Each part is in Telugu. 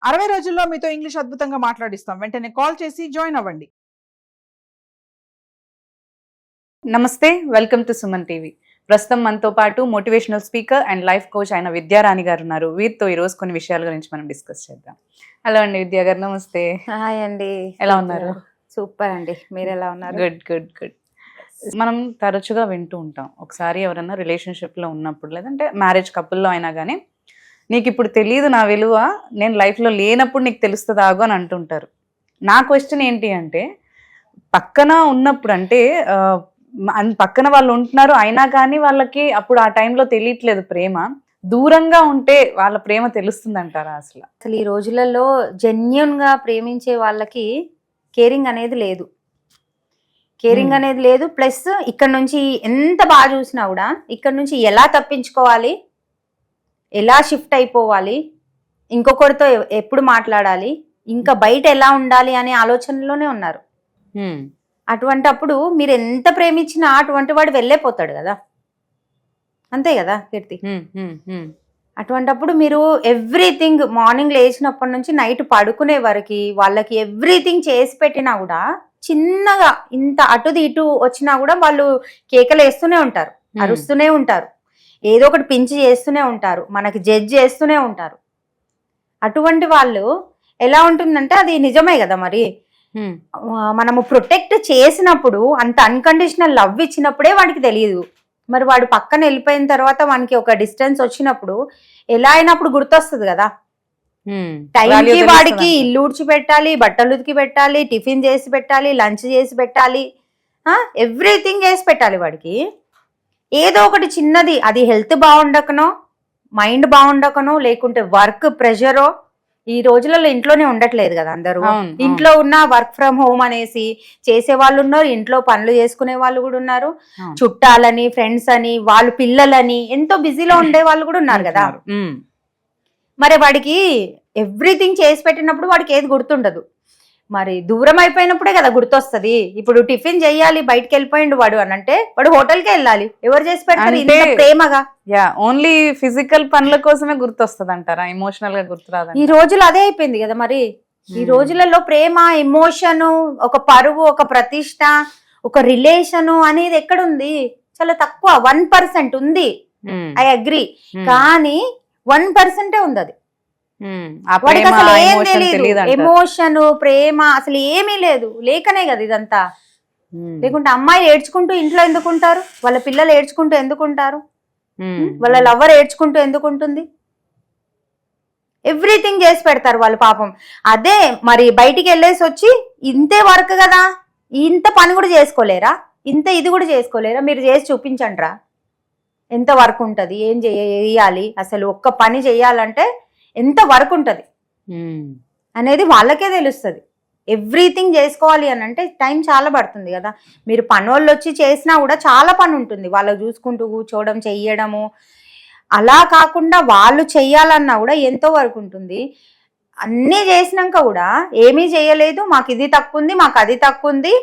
60 రోజుల్లో మీతో ఇంగ్లీష్ అద్భుతంగా మాట్లాడిస్తాం. వెంటనే కాల్ చేసి జాయిన్ అవ్వండి. నమస్తే, వెల్కమ్ టు సుమన్ టీవీ. ప్రస్తుతం మనతో పాటు motivational speaker and life coach అయిన విద్యారాణి గారు ఉన్నారు. వీరితో ఈరోజు కొన్ని విషయాల గురించి మనం డిస్కస్ చేద్దాం. హలో అండి విద్యా గారు, నమస్తే. హాయ్ అండి, ఎలా ఉన్నారు? సూపర్ అండి, మీరు ఎలా ఉన్నారు? Good good good. మనం తరచుగా వింటూ ఉంటాం, ఒకసారి ఎవరైనా రిలేషన్షిప్లో ఉన్నప్పుడు, లేదంటే మ్యారేజ్ కపుల్లో అయినా కానీ, నీకు ఇప్పుడు తెలియదు నా విలువ, నేను లైఫ్లో లేనప్పుడు నీకు తెలుస్తుంది ఆగు అని అంటుంటారు. నా క్వశ్చన్ ఏంటి అంటే, పక్కన ఉన్నప్పుడు అంటే పక్కన వాళ్ళు ఉంటున్నారు అయినా కానీ వాళ్ళకి అప్పుడు ఆ టైంలో తెలియట్లేదు ప్రేమ, దూరంగా ఉంటే వాళ్ళ ప్రేమ తెలుస్తుంది అంటారా? అసలు ఈ రోజులలో జెన్యున్ గా ప్రేమించే వాళ్ళకి కేరింగ్ అనేది లేదు. కేరింగ్ అనేది లేదు. ప్లస్ ఇక్కడ నుంచి ఎంత బాగా చూసినా కూడా ఇక్కడ నుంచి ఎలా తప్పించుకోవాలి, ఎలా షిఫ్ట్ అయిపోవాలి, ఇంకొకరితో ఎప్పుడు మాట్లాడాలి, ఇంకా బయట ఎలా ఉండాలి అనే ఆలోచనలోనే ఉన్నారు. అటువంటి అప్పుడు మీరు ఎంత ప్రేమించినా అటువంటి వాడు వెళ్ళైపోతాడు కదా, అంతే కదా కీర్తి? అటువంటప్పుడు మీరు ఎవ్రీథింగ్ మార్నింగ్ లేచినప్పటి నుంచి నైట్ పడుకునే వరకు వాళ్ళకి ఎవ్రీథింగ్ చేసి పెట్టినా కూడా, చిన్నగా ఇంత అటుది ఇటు వచ్చినా కూడా వాళ్ళు కేకలు వేస్తూనే ఉంటారు, అరుస్తూనే ఉంటారు, ఏదో ఒకటి పించి చేస్తూనే ఉంటారు, మనకి జడ్జ్ చేస్తూనే ఉంటారు. అటువంటి వాళ్ళు ఎలా ఉంటుందంటే, అది నిజమే కదా మరి. మనము ప్రొటెక్ట్ చేసినప్పుడు, అంత అన్కండిషనల్ లవ్ ఇచ్చినప్పుడే వాడికి తెలియదు. మరి వాడు పక్కన వెళ్ళిపోయిన తర్వాత వానికి ఒక డిస్టెన్స్ వచ్చినప్పుడు ఎలా అయినప్పుడు గుర్తొస్తుంది కదా. టైంకి వాడికి ఇల్లు ఊడ్చి పెట్టాలి, బట్టలు ఉతికి పెట్టాలి, టిఫిన్ చేసి పెట్టాలి, లంచ్ చేసి పెట్టాలి, ఎవ్రీథింగ్ చేసి పెట్టాలి వాడికి. ఏదో ఒకటి చిన్నది, అది హెల్త్ బాగుండకనో, మైండ్ బాగుండకనో, లేకుంటే వర్క్ ప్రెషరో. ఈ రోజులలో ఇంట్లోనే ఉండట్లేదు కదా అందరూ. ఇంట్లో ఉన్న వర్క్ ఫ్రమ్ హోమ్ అనేసి చేసే వాళ్ళు ఉన్నారు, ఇంట్లో పనులు చేసుకునే వాళ్ళు కూడా ఉన్నారు, చుట్టాలని, ఫ్రెండ్స్ అని, వాళ్ళు పిల్లలని ఎంతో బిజీలో ఉండే వాళ్ళు కూడా ఉన్నారు కదా. మరి వాడికి ఎవ్రీథింగ్ చేసి పెట్టినప్పుడు వాడికి ఏది గుర్తుండదు. మరి దూరం అయిపోయినప్పుడే కదా గుర్తొస్తుంది. ఇప్పుడు టిఫిన్ చెయ్యాలి, బయటకు వెళ్ళిపోయిండు వాడు అని అంటే వాడు హోటల్కే వెళ్ళాలి, ఎవరు చేసి పెడతారు ఇంత ప్రేమగా? ఓన్లీ ఫిజికల్ పనుల కోసమే గుర్తొస్తుంది అంటారా, ఎమోషనల్ గా గుర్తురాదు? ఈ రోజులు అదే అయిపోయింది కదా మరి. ఈ రోజులలో ప్రేమ, ఎమోషన్, ఒక పరువు, ఒక ప్రతిష్ట, ఒక రిలేషను అనేది ఎక్కడుంది? చాలా తక్కువ, 1% ఉంది. I agree. కానీ 1% ఉంది. అది వాడికి అసలు ఏం తెలియదు. ఎమోషన్, ప్రేమ అసలు ఏమీ లేదు. లేకనే కదా ఇదంతా. లేకుంటే అమ్మాయి ఏడ్చుకుంటూ ఇంట్లో ఎందుకుంటారు? వాళ్ళ పిల్లలు ఏడ్చుకుంటూ ఎందుకుంటారు? వాళ్ళ లవ్వర్ ఏడ్చుకుంటూ ఎందుకుంటుంది? ఎవ్రీథింగ్ చేసి పెడతారు వాళ్ళు పాపం. అదే మరి బయటికి వెళ్ళేసి వచ్చి ఇంతే వర్క్ కదా, ఇంత పని కూడా చేసుకోలేరా, ఇంత ఇది కూడా చేసుకోలేరా? మీరు చేసి చూపించండి రా, ఎంత వర్క్ ఉంటుంది, ఏం చేయాలి, అసలు ఒక్క పని చేయాలంటే ఎంత వర్క్ ఉంటుంది అనేది వాళ్ళకే తెలుస్తుంది. ఎవ్రీథింగ్ చేసుకోవాలి అని అంటే టైం చాలా పడుతుంది కదా. మీరు పనోళ్ళు వచ్చి చేసినా కూడా చాలా పని ఉంటుంది, వాళ్ళకు చూసుకుంటూ కూర్చోవడం, చెయ్యడము. అలా కాకుండా వాళ్ళు చెయ్యాలన్నా కూడా ఎంతో వర్క్ ఉంటుంది. అన్నీ చేసినాక కూడా ఏమీ చేయలేదు, మాకు ఇది తక్కువ ఉంది, మాకు అది తక్కువ ఉంది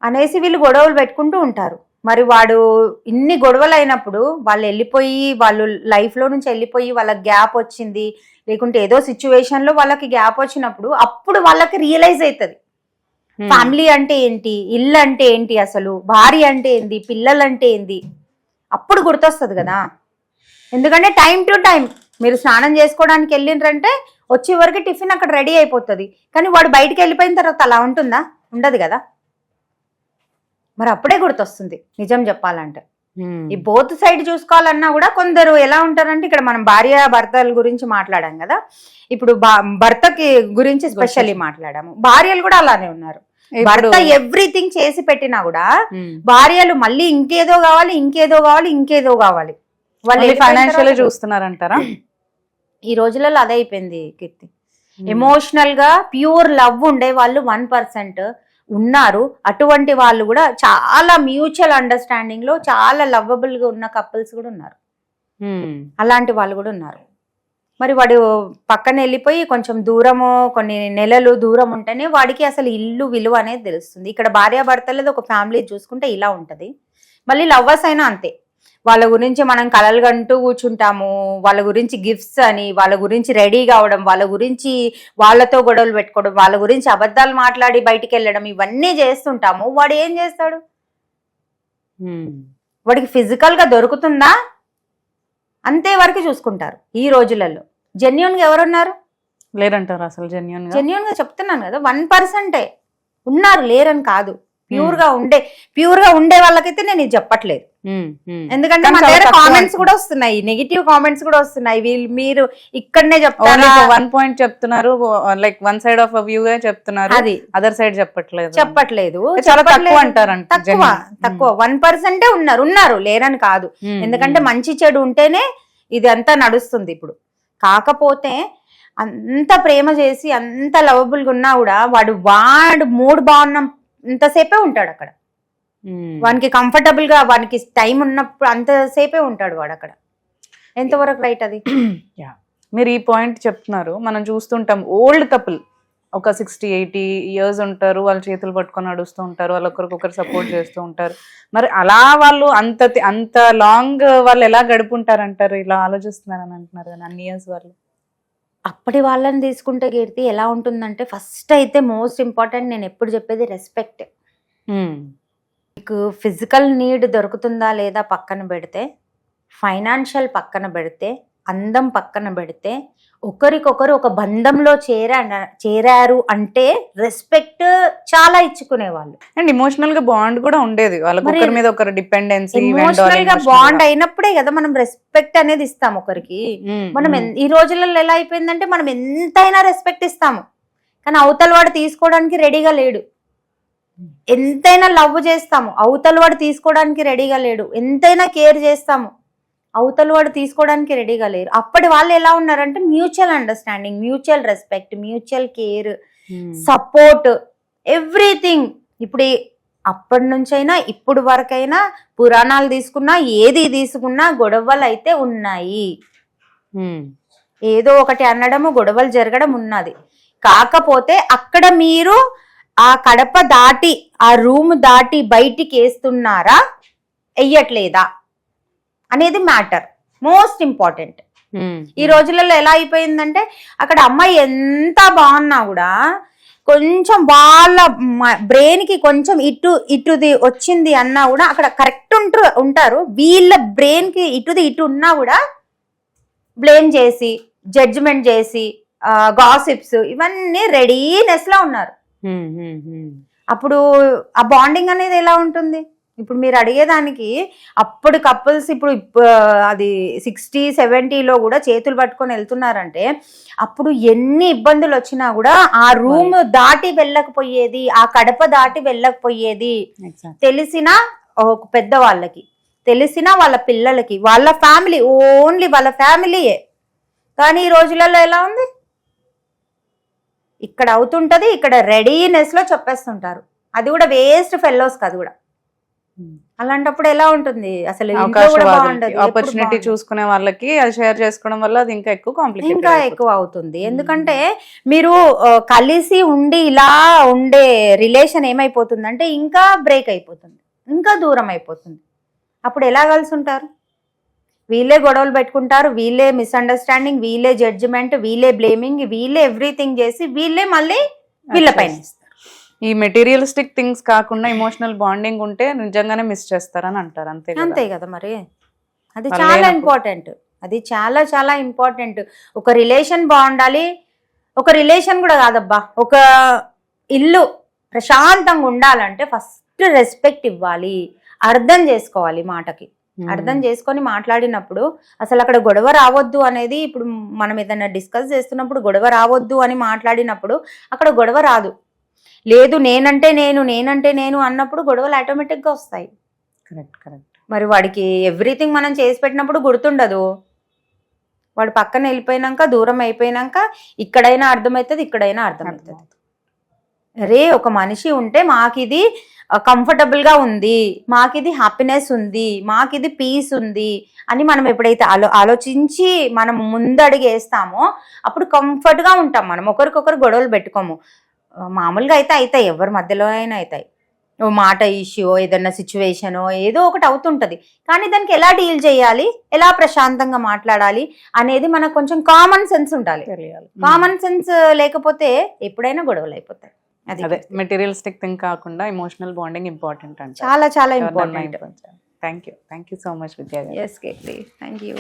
అనేసి వీళ్ళు గొడవలు పెట్టుకుంటూ ఉంటారు. మరి వాడు ఇన్ని గొడవలు అయినప్పుడు వాళ్ళు వెళ్ళిపోయి, వాళ్ళు లైఫ్లో నుంచి వెళ్ళిపోయి, వాళ్ళకి గ్యాప్ వచ్చింది, లేకుంటే ఏదో సిచ్యువేషన్ లో వాళ్ళకి గ్యాప్ వచ్చినప్పుడు అప్పుడు వాళ్ళకి రియలైజ్ అవుతుంది ఫ్యామిలీ అంటే ఏంటి, ఇల్లు అంటే ఏంటి, అసలు భార్య అంటే ఏంది, పిల్లలు అంటే ఏంది. అప్పుడు గుర్తొస్తుంది కదా. ఎందుకంటే టైం టు టైం మీరు స్నానం చేసుకోవడానికి వెళ్ళిండ్రంటే వచ్చే వరకు టిఫిన్ అక్కడ రెడీ అయిపోతుంది. కానీ వాడు బయటికి వెళ్ళిపోయిన తర్వాత అలా ఉంటుందా? ఉండదు కదా. మరి అప్పుడే గుర్తొస్తుంది నిజం చెప్పాలంటే. ఈ బోత్ సైడ్ చూసుకోవాలన్నా కూడా కొందరు ఎలా ఉంటారంటే, ఇక్కడ మనం భార్య భర్తల గురించి మాట్లాడాం కదా, ఇప్పుడు భర్తకి గురించి స్పెషల్లీ మాట్లాడాము. భార్యలు కూడా అలానే ఉన్నారు. భర్త ఎవ్రీథింగ్ చేసి పెట్టినా కూడా భార్యలు మళ్ళీ ఇంకేదో కావాలి, ఇంకేదో కావాలి, ఇంకేదో కావాలి. వాళ్ళు ఫైనాన్షియల్ చూస్తున్నారంటారా? ఈ రోజులలో అదే అయిపోయింది కీర్తి. ఎమోషనల్ గా ప్యూర్ లవ్ ఉండే వాళ్ళు 1% ఉన్నారు. అటువంటి వాళ్ళు కూడా చాలా మ్యూచువల్ అండర్స్టాండింగ్ లో చాలా లవ్వబుల్ గా ఉన్న కపుల్స్ కూడా ఉన్నారు. అలాంటి వాళ్ళు కూడా ఉన్నారు. మరి వాడు పక్కన వెళ్ళిపోయి కొంచెం దూరము, కొన్ని నెలలు దూరం ఉంటేనే వాడికి అసలు ఇల్లు విలువ అనేది తెలుస్తుంది. ఇక్కడ భార్యాభర్తలది ఒక ఫ్యామిలీ చూసుకుంటే ఇలా ఉంటది. మళ్ళీ లవ్వర్స్ అయినా అంతే, వాళ్ళ గురించి మనం కలలు కంటూ కూర్చుంటాము, వాళ్ళ గురించి గిఫ్ట్స్ అని, వాళ్ళ గురించి రెడీ కావడం, వాళ్ళ గురించి వాళ్ళతో గొడవలు పెట్టుకోవడం, వాళ్ళ గురించి అబద్ధాలు మాట్లాడి బయటికి వెళ్ళడం, ఇవన్నీ చేస్తుంటాము. వాడు ఏం చేస్తాడు? వాడికి ఫిజికల్ గా దొరుకుతుందా అంతే వరకు చూసుకుంటారు ఈ రోజులలో. జెన్యూన్ గా ఎవరున్నారు? లేరంటారు అసలు. జెన్యూన్ గా చెప్తున్నాను కదా, 1% ఉన్నారు, లేరని కాదు. ప్యూర్ గా ఉండే వాళ్ళకైతే నేను ఇది చెప్పట్లేదు. ఎందుకంటే మన దగ్గర కామెంట్స్ కూడా వస్తున్నాయి, నెగిటివ్ కామెంట్స్ కూడా వస్తున్నాయి. మీరు ఇక్కడనే చెప్తారు, 1 పాయింట్ చెప్తున్నారు, లైక్ 1 సైడ్ ఆఫ్ వ్యూ గా చెప్తున్నారు, అది అదర్ సైడ్ చెప్పట్లేదు. చాలా తక్కువ అంటారంట. తక్కువ 1% ఉన్నారు, లేరని కాదు. ఎందుకంటే మంచి చెడు ఉంటేనే ఇది అంతా నడుస్తుంది ఇప్పుడు. కాకపోతే అంత ప్రేమ చేసి అంత లవబుల్ గా ఉన్నా కూడా వాడు మూడు బాగున్న అంతసేపే ఉంటాడు అక్కడ. వానికి కంఫర్టబుల్ గా, వానికి టైం ఉన్నప్పుడు అంతసేపే ఉంటాడు వాడు అక్కడ. ఎంతవరకు రైట్ అది? మీరు ఈ పాయింట్ చెప్తున్నారు. మనం చూస్తుంటాం ఓల్డ్ కపుల్ ఒక 60-80 ఇయర్స్ ఉంటారు, వాళ్ళ చేతులు పట్టుకొని నడుస్తూ ఉంటారు, వాళ్ళు ఒకరికొకరు సపోర్ట్ చేస్తూ ఉంటారు. మరి అలా వాళ్ళు అంత లాంగ్ వాళ్ళు ఎలా గడుపుంటారంటారు? ఇలా ఆలోచిస్తున్నారని అంటున్నారు కానీ అన్ని ఇయర్స్ వాళ్ళు. అప్పటి వాళ్ళని తీసుకుంటే కీర్తి ఎలా ఉంటుందంటే, ఫస్ట్ అయితే మోస్ట్ ఇంపార్టెంట్ నేను ఎప్పుడు చెప్పేది రెస్పెక్ట్. మీకు ఫిజికల్ నీడ్ దొరుకుతుందా లేదా పక్కన పెడితే, ఫైనాన్షియల్ పక్కన పెడితే, అందం పక్కన పెడితే, ఒకరికొకరు ఒక బంధంలో చేరారు అంటే రెస్పెక్ట్ చాలా ఇచ్చుకునేవాళ్ళు. అండ్ ఎమోషనల్ గా బాండ్ కూడా ఉండేది, వాళ్ళ మీద ఒకరు డిపెండెన్సీ. ఎమోషనల్ గా బాండ్ అయినప్పుడే కదా మనం రెస్పెక్ట్ అనేది ఇస్తాం ఒకరికి. మనం ఈ రోజులలో ఎలా అయిపోయిందంటే, మనం ఎంతైనా రెస్పెక్ట్ ఇస్తాము, కానీ అవతల వాడు తీసుకోవడానికి రెడీగా లేడు. ఎంతైనా లవ్ చేస్తాము, అవతల వాడు తీసుకోవడానికి రెడీగా లేడు. ఎంతైనా కేర్ చేస్తాము, అవతల వాడు తీసుకోవడానికి రెడీగా లేరు. అప్పటి వాళ్ళు ఎలా ఉన్నారంటే, mutual understanding, mutual respect, mutual care, support, everything. ఇప్పుడు అప్పటి నుంచైనా ఇప్పుడు వరకైనా పురాణాలు తీసుకున్నా, ఏది తీసుకున్నా గొడవలు అయితే ఉన్నాయి. ఏదో ఒకటి అనడము, గొడవలు జరగడం ఉన్నది. కాకపోతే అక్కడ మీరు ఆ కడప దాటి, ఆ రూమ్ దాటి బయటికి వేస్తున్నారా, వెయ్యట్లేదా అనేది మ్యాటర్, మోస్ట్ ఇంపార్టెంట్. ఈ రోజులలో ఎలా అయిపోయిందంటే, అక్కడ అమ్మాయి ఎంత బాగున్నా కూడా కొంచెం వాళ్ళ బ్రెయిన్ కి కొంచెం ఇటుది వచ్చింది అన్నా కూడా అక్కడ కరెక్ట్ ఉంటారు. వీళ్ళ బ్రెయిన్ కి ఇటు ఉన్నా కూడా బ్లేమ్ చేసి, జడ్జిమెంట్ చేసి, గాసిప్స్, ఇవన్నీ రెడీనెస్ లో ఉన్నారు. అప్పుడు ఆ బాండింగ్ అనేది ఎలా ఉంటుంది? ఇప్పుడు మీరు అడిగేదానికి, అప్పుడు కపుల్స్ ఇప్పుడు అది 60-70లో కూడా చేతులు పట్టుకొని వెళ్తున్నారంటే, అప్పుడు ఎన్ని ఇబ్బందులు వచ్చినా కూడా ఆ రూమ్ దాటి వెళ్ళకపోయేది, ఆ కడప దాటి వెళ్ళకపోయేది. తెలిసిన పెద్దవాళ్ళకి, తెలిసిన వాళ్ళ పిల్లలకి, వాళ్ళ ఫ్యామిలీ, ఓన్లీ వాళ్ళ ఫ్యామిలీయే. కానీ ఈ రోజులలో ఎలా ఉంది? ఇక్కడ అవుతుంటది, ఇక్కడ రెడీనెస్ లో చెప్పేస్తుంటారు. అది కూడా వేస్ట్ ఫెల్లోస్ కాదు కూడా. అలాంటప్పుడు ఎలా ఉంటుంది అసలు? ఆపర్చునిటీ చూసుకునే వాళ్ళకి అది షేర్ చేసుకోవడం వల్ల అది ఇంకా ఎక్కువ అవుతుంది. ఎందుకంటే మీరు కలిసి ఉండి ఇలా ఉండే రిలేషన్ ఏమైపోతుందంటే ఇంకా బ్రేక్ అయిపోతుంది, ఇంకా దూరం అయిపోతుంది. అప్పుడు ఎలా కలిసి ఉంటారు? వీళ్ళే గొడవలు పెట్టుకుంటారు, వీళ్ళే మిస్అండర్స్టాండింగ్, వీళ్ళే జడ్జిమెంట్, వీళ్ళే బ్లేమింగ్, వీళ్ళే ఎవ్రీథింగ్ చేసి వీళ్ళే మళ్ళీ వీళ్ళపైన. ఈ మెటీరియలిస్టిక్ థింగ్స్ కాకుండా ఎమోషనల్ బాండింగ్ ఉంటే నిజంగానే మిస్ చేస్తారని అంటారు. అంతే కదా మరి. అది చాలా ఇంపార్టెంట్, అది చాలా చాలా ఇంపార్టెంట్. ఒక రిలేషన్ బాగుండాలి. ఒక రిలేషన్ కూడా కాదబ్బా, ఒక ఇల్లు ప్రశాంతంగా ఉండాలంటే ఫస్ట్ రెస్పెక్ట్ ఇవ్వాలి, అర్థం చేసుకోవాలి, మాటకి అర్థం చేసుకొని మాట్లాడినప్పుడు అసలు అక్కడ గొడవ రావద్దు అనేది. ఇప్పుడు మనం ఏదైనా డిస్కస్ చేస్తున్నప్పుడు గొడవ రావద్దు అని మాట్లాడినప్పుడు అక్కడ గొడవ రాదు. లేదు నేనంటే నేను అన్నప్పుడు గొడవలు ఆటోమేటిక్గా వస్తాయి. కరెక్ట్. మరి వాడికి ఎవ్రీథింగ్ మనం చేసి పెట్టినప్పుడు గుర్తుండదు. వాడు పక్కన వెళ్ళిపోయినాక, దూరం అయిపోయినాక ఇక్కడైనా అర్థమవుతుంది, ఇక్కడైనా అర్థమవుతుంది. అరే ఒక మనిషి ఉంటే మాకిది కంఫర్టబుల్ గా ఉంది, మాకిది హ్యాపీనెస్ ఉంది, మాకిది పీస్ ఉంది అని మనం ఎప్పుడైతే ఆలోచించి మనం ముందడుగు వేస్తామో అప్పుడు కంఫర్ట్ గా ఉంటాం. మనం ఒకరికొకరు గొడవలు పెట్టుకోము. మామూలుగా అయితే అవుతాయి, ఎవరి మధ్యలో అయినా అవుతాయి. ఓ మాట ఇష్యూ, ఏదన్నా సిచ్యువేషనో ఏదో ఒకటి అవుతుంటది. కానీ దానికి ఎలా డీల్ చేయాలి, ఎలా ప్రశాంతంగా మాట్లాడాలి అనేది మనకు కొంచెం కామన్ సెన్స్ ఉండాలి. తెలియాలి. కామన్ సెన్స్ లేకపోతే ఎప్పుడైనా గొడవలు అయిపోతాయి. అదే అది మెటీరియలిస్టిక్ థింగ్ కాకుండా ఎమోషనల్ బాండింగ్ ఇంపార్టెంట్ అంటే చాలా చాలా important. Thank you so much Vidya గారు. S KT, thank you.